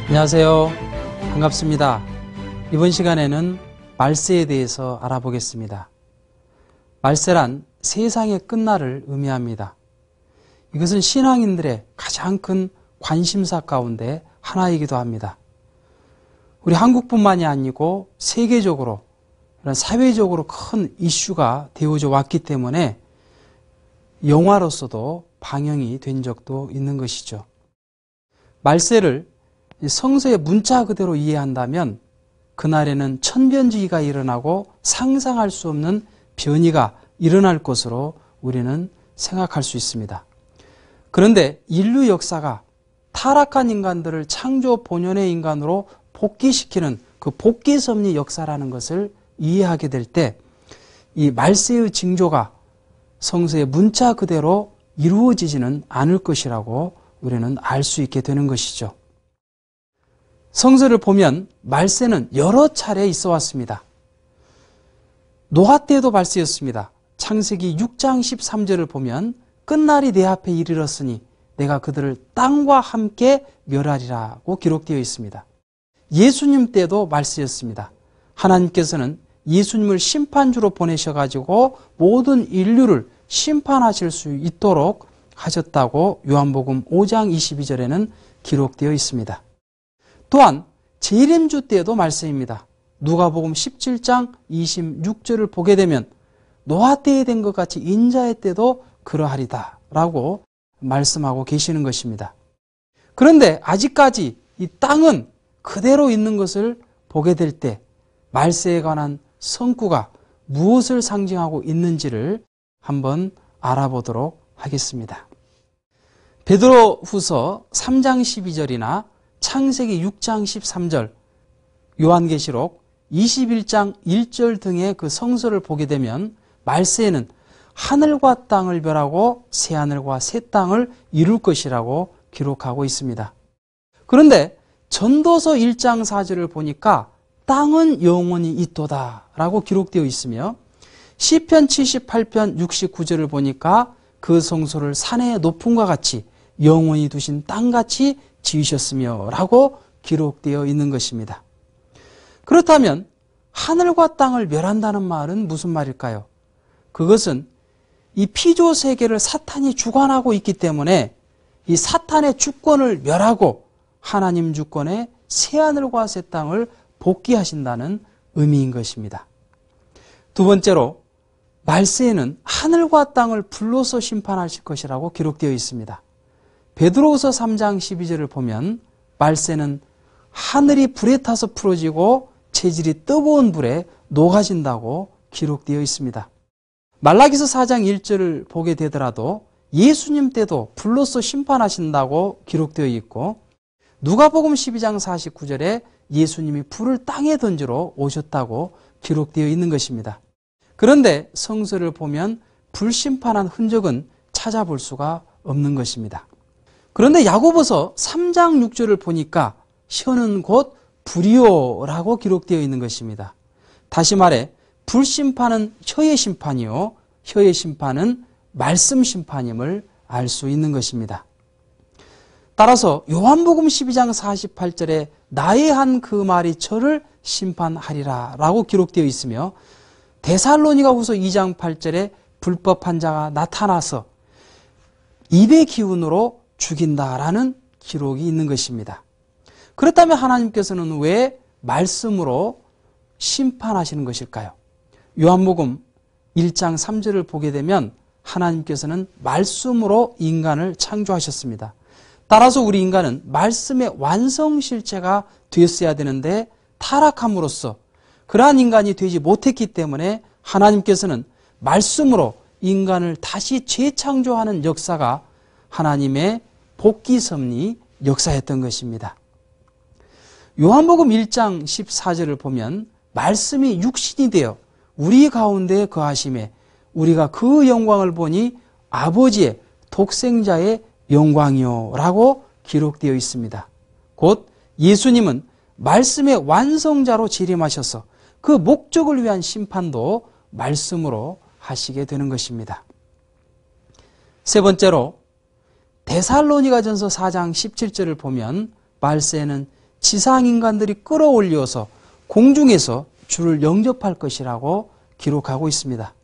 안녕하세요. 반갑습니다. 이번 시간에는 말세에 대해서 알아보겠습니다. 말세란 세상의 끝날을 의미합니다. 이것은 신앙인들의 가장 큰 관심사 가운데 하나이기도 합니다. 우리 한국뿐만이 아니고 세계적으로 이런 사회적으로 큰 이슈가 되어져 왔기 때문에 영화로서도 방영이 된 적도 있는 것이죠. 말세를 성서의 문자 그대로 이해한다면 그날에는 천변지기가 일어나고 상상할 수 없는 변이가 일어날 것으로 우리는 생각할 수 있습니다. 그런데 인류 역사가 타락한 인간들을 창조 본연의 인간으로 복귀시키는 그 복귀 섭리 역사라는 것을 이해하게 될 때 이 말세의 징조가 성서의 문자 그대로 이루어지지는 않을 것이라고 우리는 알 수 있게 되는 것이죠. 성서를 보면 말세는 여러 차례 있어 왔습니다. 노아 때도 말세였습니다. 창세기 6장 13절을 보면 끝날이 내 앞에 이르렀으니 내가 그들을 땅과 함께 멸하리라고 기록되어 있습니다. 예수님 때도 말세였습니다. 하나님께서는 예수님을 심판주로 보내셔가지고 모든 인류를 심판하실 수 있도록 하셨다고 요한복음 5장 22절에는 기록되어 있습니다. 또한 재림주 때도 말세입니다. 누가복음 17장 26절을 보게 되면 노아 때에 된 것 같이 인자의 때도 그러하리다 라고 말씀하고 계시는 것입니다. 그런데 아직까지 이 땅은 그대로 있는 것을 보게 될 때 말세에 관한 성구가 무엇을 상징하고 있는지를 한번 알아보도록 하겠습니다. 베드로후서 3장 12절이나 창세기 6장 13절, 요한계시록 21장 1절 등의 그 성서를 보게 되면 말세에는 하늘과 땅을 멸하고 새하늘과 새 땅을 이룰 것이라고 기록하고 있습니다. 그런데 전도서 1장 4절을 보니까 땅은 영원히 있도다 라고 기록되어 있으며 시편 78편 69절을 보니까 그 성소를 산의 높음과 같이 영원히 두신 땅같이 지으셨으며 라고 기록되어 있는 것입니다. 그렇다면 하늘과 땅을 멸한다는 말은 무슨 말일까요? 그것은 이 피조 세계를 사탄이 주관하고 있기 때문에 이 사탄의 주권을 멸하고 하나님 주권의 새하늘과 새 땅을 복귀하신다는 의미인 것입니다. 두 번째로 말세에는 하늘과 땅을 불로서 심판하실 것이라고 기록되어 있습니다. 베드로후서 3장 12절을 보면 말세는 하늘이 불에 타서 풀어지고 체질이 뜨거운 불에 녹아진다고 기록되어 있습니다. 말라기서 4장 1절을 보게 되더라도 예수님 때도 불로서 심판하신다고 기록되어 있고 누가복음 12장 49절에 예수님이 불을 땅에 던지러 오셨다고 기록되어 있는 것입니다. 그런데 성서를 보면 불심판한 흔적은 찾아볼 수가 없는 것입니다. 그런데 야고보서 3장 6절을 보니까 혀는 곧 불이요라고 기록되어 있는 것입니다. 다시 말해 불심판은 혀의 심판이요 혀의 심판은 말씀 심판임을 알 수 있는 것입니다. 따라서 요한복음 12장 48절에 나의 한 그 말이 저를 심판하리라 라고 기록되어 있으며 데살로니가후서 2장 8절에 불법한 자가 나타나서 입의 기운으로 죽인다라는 기록이 있는 것입니다. 그렇다면 하나님께서는 왜 말씀으로 심판하시는 것일까요? 요한복음 1장 3절을 보게 되면 하나님께서는 말씀으로 인간을 창조하셨습니다. 따라서 우리 인간은 말씀의 완성실체가 되었어야 되는데 타락함으로써 그러한 인간이 되지 못했기 때문에 하나님께서는 말씀으로 인간을 다시 재창조하는 역사가 하나님의 복귀 섭리 역사였던 것입니다. 요한복음 1장 14절을 보면 말씀이 육신이 되어 우리 가운데 거하심에 우리가 그 영광을 보니 아버지의 독생자의 영광이요 라고 기록되어 있습니다. 곧 예수님은 말씀의 완성자로 재림하셔서 그 목적을 위한 심판도 말씀으로 하시게 되는 것입니다. 세 번째로 데살로니가전서 4장 17절을 보면 말세에는 지상 인간들이 끌어올려서 공중에서 주를 영접할 것이라고 기록하고 있습니다.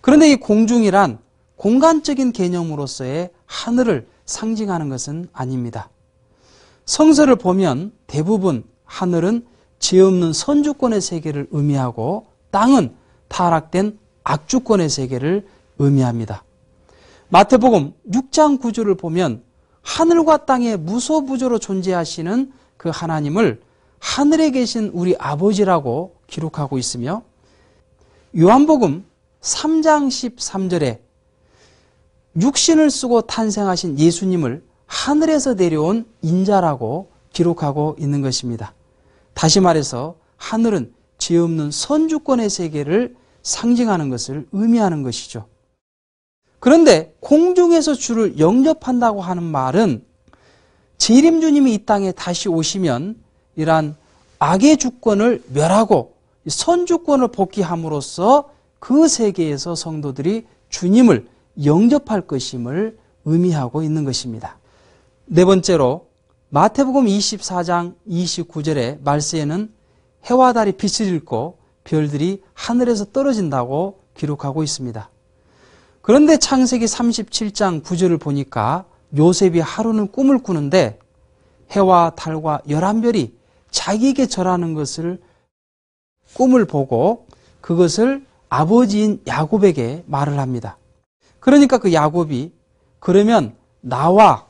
그런데 이 공중이란 공간적인 개념으로서의 하늘을 상징하는 것은 아닙니다. 성서를 보면 대부분 하늘은 죄 없는 선주권의 세계를 의미하고 땅은 타락된 악주권의 세계를 의미합니다. 마태복음 6장 9절을 보면 하늘과 땅의 무소부조로 존재하시는 그 하나님을 하늘에 계신 우리 아버지라고 기록하고 있으며, 요한복음 3장 13절에 육신을 쓰고 탄생하신 예수님을 하늘에서 내려온 인자라고 기록하고 있는 것입니다. 다시 말해서 하늘은 죄 없는 선주권의 세계를 상징하는 것을 의미하는 것이죠. 그런데 공중에서 주를 영접한다고 하는 말은 재림주님이 이 땅에 다시 오시면 이러한 악의 주권을 멸하고 선주권을 복귀함으로써 그 세계에서 성도들이 주님을 영접할 것임을 의미하고 있는 것입니다. 네 번째로 마태복음 24장 29절의 말세에는 해와 달이 빛을 잃고 별들이 하늘에서 떨어진다고 기록하고 있습니다. 그런데 창세기 37장 9절을 보니까 요셉이 하루는 꿈을 꾸는데 해와 달과 11별이 자기에게 절하는 것을 꿈을 보고 그것을 아버지인 야곱에게 말을 합니다. 그러니까 그 야곱이 그러면 나와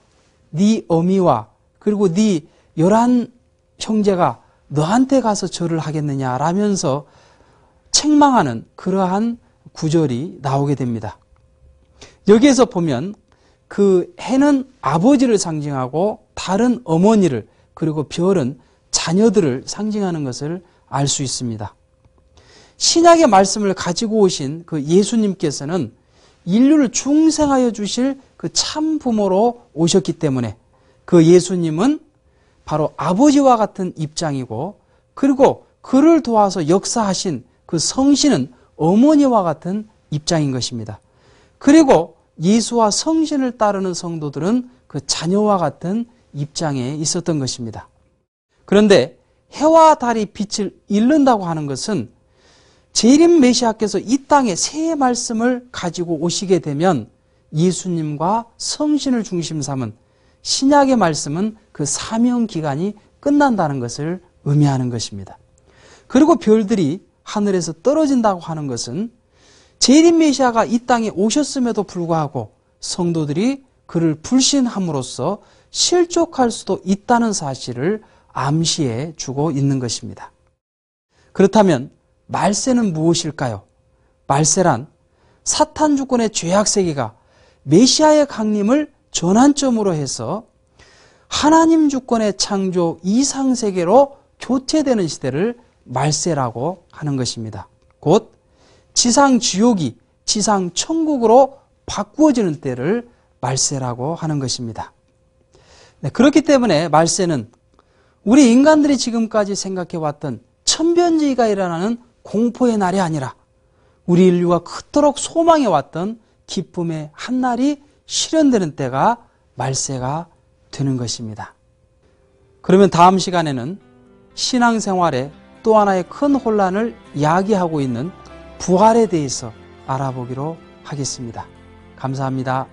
네 어미와 그리고 네 11 형제가 너한테 가서 절을 하겠느냐라면서 책망하는 그러한 구절이 나오게 됩니다. 여기에서 보면 그 해는 아버지를 상징하고 달은 어머니를, 그리고 별은 자녀들을 상징하는 것을 알 수 있습니다. 신약의 말씀을 가지고 오신 그 예수님께서는 인류를 중생하여 주실 그 참 부모로 오셨기 때문에 그 예수님은 바로 아버지와 같은 입장이고, 그리고 그를 도와서 역사하신 그 성신은 어머니와 같은 입장인 것입니다. 그리고 예수와 성신을 따르는 성도들은 그 자녀와 같은 입장에 있었던 것입니다. 그런데 해와 달이 빛을 잃는다고 하는 것은 재림 메시아께서 이 땅에 새 말씀을 가지고 오시게 되면 예수님과 성신을 중심 삼은 신약의 말씀은 그 사명 기간이 끝난다는 것을 의미하는 것입니다. 그리고 별들이 하늘에서 떨어진다고 하는 것은 재림 메시아가 이 땅에 오셨음에도 불구하고 성도들이 그를 불신함으로써 실족할 수도 있다는 사실을 암시해 주고 있는 것입니다. 그렇다면 말세는 무엇일까요? 말세란 사탄 주권의 죄악 세계가 메시아의 강림을 전환점으로 해서 하나님 주권의 창조 이상 세계로 교체되는 시대를 말세라고 하는 것입니다. 곧 지상 지옥이 지상 천국으로 바꾸어지는 때를 말세라고 하는 것입니다. 네, 그렇기 때문에 말세는 우리 인간들이 지금까지 생각해왔던 천변지기가 일어나는 공포의 날이 아니라 우리 인류가 그토록 소망해왔던 기쁨의 한 날이 실현되는 때가 말세가 되는 것입니다. 그러면 다음 시간에는 신앙생활에 또 하나의 큰 혼란을 야기하고 있는 부활에 대해서 알아보기로 하겠습니다. 감사합니다.